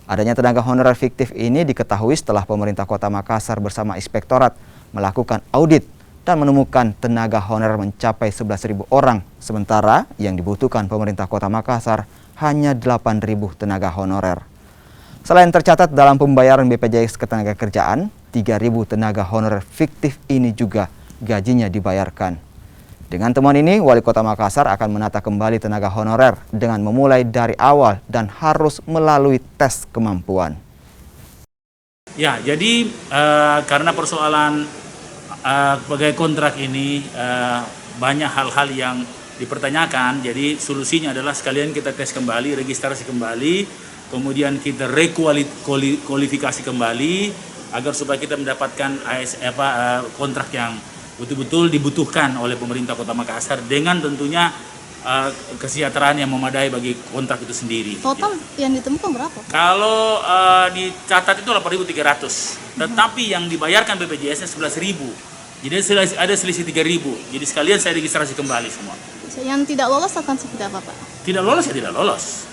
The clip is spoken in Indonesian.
Adanya tenaga honorer fiktif ini diketahui setelah pemerintah Kota Makassar bersama Inspektorat melakukan audit dan menemukan tenaga honorer mencapai 11.000 orang, sementara yang dibutuhkan pemerintah Kota Makassar hanya 8.000 tenaga honorer. Selain tercatat dalam pembayaran BPJS Ketenagakerjaan, 3.000 tenaga honorer fiktif ini juga gajinya dibayarkan. Dengan temuan ini, Wali Kota Makassar akan menata kembali tenaga honorer dengan memulai dari awal dan harus melalui tes kemampuan. Ya, jadi karena persoalan pegawai kontrak ini banyak hal-hal yang dipertanyakan, jadi solusinya adalah sekalian kita tes kembali, registrasi kembali, kemudian kita rekualifikasi kembali agar supaya kita mendapatkan kontrak yang betul-betul dibutuhkan oleh pemerintah Kota Makassar dengan tentunya kesejahteraan yang memadai bagi kontrak itu sendiri. Total yang ditemukan berapa? Kalau dicatat itu 8.300, tetapi yang dibayarkan BPJS-nya 11.000. Jadi ada selisih 3.000. Jadi sekalian saya registrasi kembali semua. Yang tidak lolos akan seperti apa, Pak? Tidak lolos ya tidak lolos.